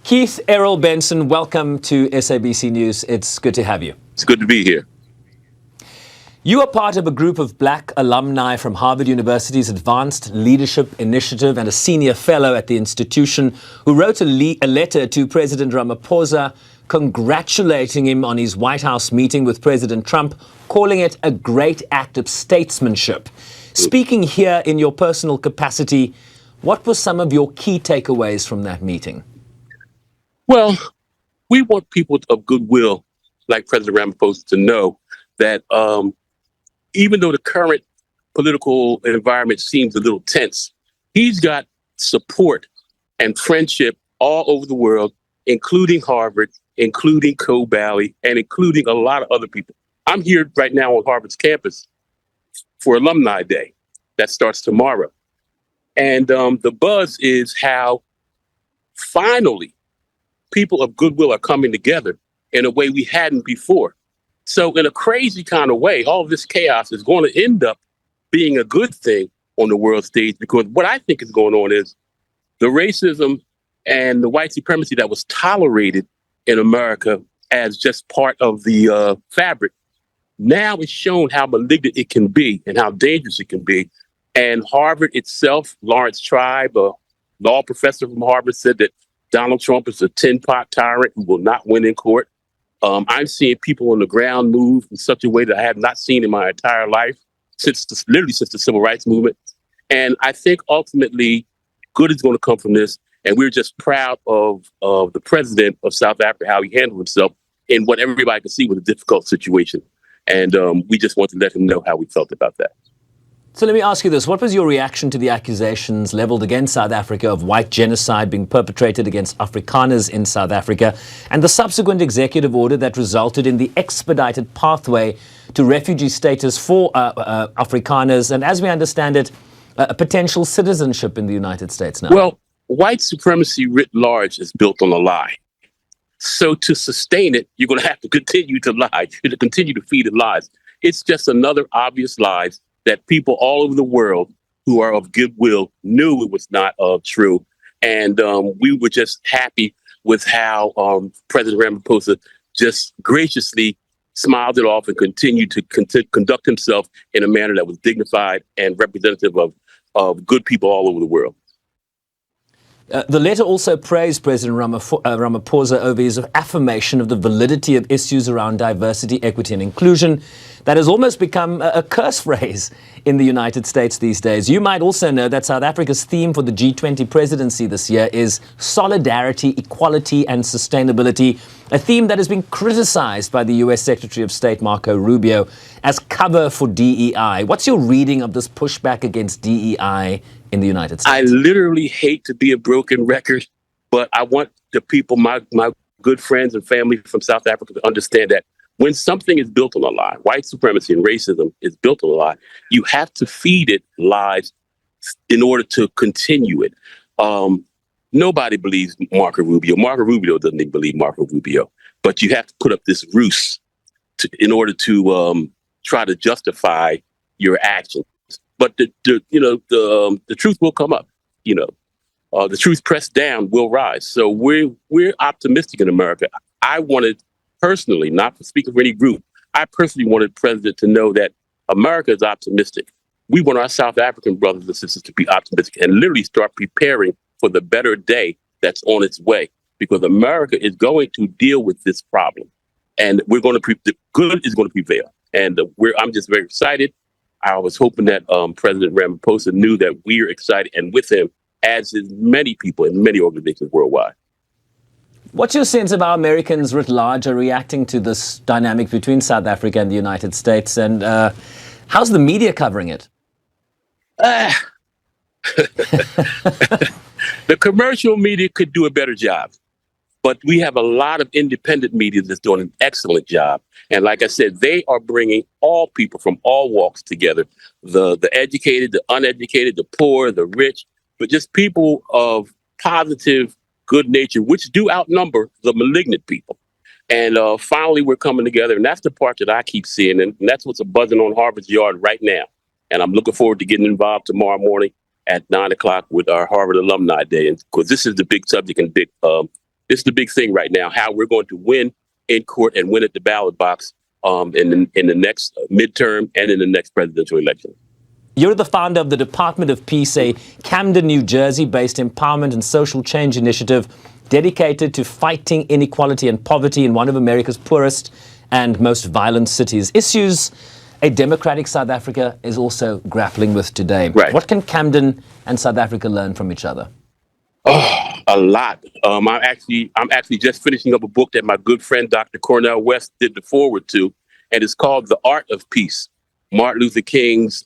Keith, Errol Benson, welcome to SABC News. It's good to have you. It's good to be here. You are part of a group of black alumni from Harvard University's Advanced Leadership Initiative and a senior fellow at the institution who wrote a letter to President Ramaphosa congratulating him on his White House meeting with President Trump, calling it a great act of statesmanship. Speaking here in your personal capacity, what were some of your key takeaways from that meeting? Well, we want people of goodwill, like President Ramaphosa, to know that even though the current political environment seems a little tense, he's got support and friendship all over the world, including Harvard, including Coe Valley, and including a lot of other people. I'm here right now on Harvard's campus for Alumni Day. That starts tomorrow. And the buzz is how finally people of goodwill are coming together in a way we hadn't before. So in a crazy kind of way, all of this chaos is going to end up being a good thing on the world stage, because what I think is going on is the racism and the white supremacy that was tolerated in America as just part of the fabric, now it's shown how malignant it can be and how dangerous it can be. And Harvard itself, Lawrence Tribe, a law professor from Harvard, said that Donald Trump is a tin-pot tyrant who will not win in court. I'm seeing people on the ground move in such a way that I have not seen in my entire life, literally since the civil rights movement. And I think ultimately good is going to come from this. And we're just proud of the president of South Africa, how he handled himself in what everybody could see was a difficult situation. And we just want to let him know how we felt about that. So let me ask you this. What was your reaction to the accusations leveled against South Africa of white genocide being perpetrated against Afrikaners in South Africa and the subsequent executive order that resulted in the expedited pathway to refugee status for Afrikaners and, as we understand it, a potential citizenship in the United States now? Well, white supremacy writ large is built on a lie. So to sustain it, you're going to have to continue to lie. You're going to continue to feed it lies. It's just another obvious lie that people all over the world who are of goodwill knew it was not true. And we were just happy with how President Ramaphosa just graciously smiled it off and continued to conduct himself in a manner that was dignified and representative of good people all over the world. The letter also praised President Ramaphosa over his affirmation of the validity of issues around diversity, equity and inclusion that has almost become a curse phrase in the United States these days. You might also know that South Africa's theme for the G20 presidency this year is solidarity, equality and sustainability, a theme that has been criticized by the U.S. Secretary of State Marco Rubio as cover for DEI. What's your reading of this pushback against DEI in the United States? I literally hate to be a broken record, but I want the people, my good friends and family from South Africa, to understand that when something is built on a lie, white supremacy and racism is built on a lie, you have to feed it lies in order to continue it. Nobody believes Marco Rubio. Marco Rubio doesn't even believe Marco Rubio. But you have to put up this ruse in order to try to justify your actions. But the truth will come up. The truth pressed down will rise. So we're optimistic in America. I wanted personally, not speaking for any group, I personally wanted President to know that America is optimistic. We want our South African brothers and sisters to be optimistic and literally start preparing for the better day that's on its way, because America is going to deal with this problem, and the good is going to prevail. And I'm just very excited. I was hoping that President Ramaphosa knew that we're excited, and with him, as is many people in many organizations worldwide. What's your sense of how Americans writ large are reacting to this dynamic between South Africa and the United States? And how's the media covering it? The commercial media could do a better job. But we have a lot of independent media that's doing an excellent job. And like I said, they are bringing all people from all walks together, the educated, the uneducated, the poor, the rich, but just people of positive good nature, which do outnumber the malignant people. And finally, we're coming together. And that's the part that I keep seeing. And that's what's buzzing on Harvard's yard right now. And I'm looking forward to getting involved tomorrow morning at 9 o'clock with our Harvard Alumni Day. And because this is the big subject and big It's the big thing right now, how we're going to win in court and win at the ballot box in the next midterm and in the next presidential election. You're the founder of the Department of Peace, a Camden, New Jersey-based empowerment and social change initiative dedicated to fighting inequality and poverty in one of America's poorest and most violent cities. Issues a democratic South Africa is also grappling with today. Right. What can Camden and South Africa learn from each other? Oh, a lot. I'm actually just finishing up a book that my good friend Dr. Cornel West did the foreword to, and it's called The Art of Peace, Martin Luther King's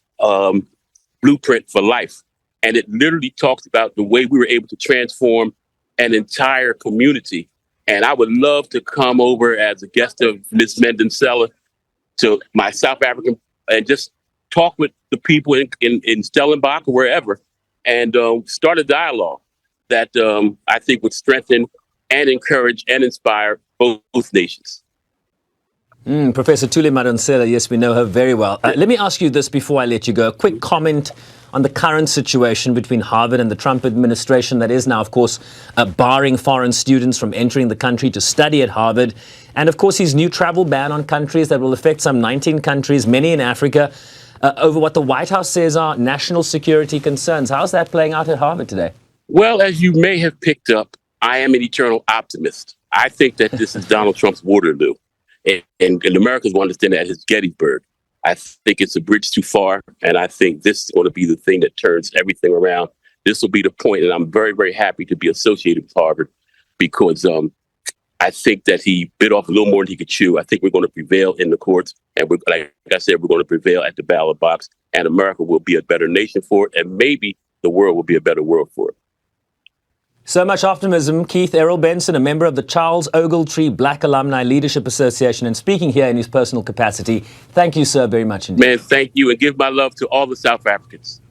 blueprint for life. And it literally talks about the way we were able to transform an entire community. And I would love to come over as a guest of Ms. Mendensela to my South African and just talk with the people in Stellenbosch or wherever and start a dialogue that I think would strengthen and encourage and inspire both nations. Professor Thuli Madonsela, yes, we know her very well. Let me ask you this before I let you go. A quick comment on the current situation between Harvard and the Trump administration that is now, of course, barring foreign students from entering the country to study at Harvard. And, of course, his new travel ban on countries that will affect some 19 countries, many in Africa, over what the White House says are national security concerns. How's that playing out at Harvard today? Well, as you may have picked up, I am an eternal optimist. I think that this is Donald Trump's Waterloo. And Americans will understand that as Gettysburg. I think it's a bridge too far, and I think this is going to be the thing that turns everything around. This will be the point, and I'm very, very happy to be associated with Harvard because I think that he bit off a little more than he could chew. I think we're going to prevail in the courts, and like I said, we're going to prevail at the ballot box, and America will be a better nation for it, and maybe the world will be a better world for it. So much optimism. Keith Errol Benson, a member of the Charles Ogletree Black Alumni Leadership Association and speaking here in his personal capacity. Thank you, sir, very much indeed. Man, thank you, and give my love to all the South Africans.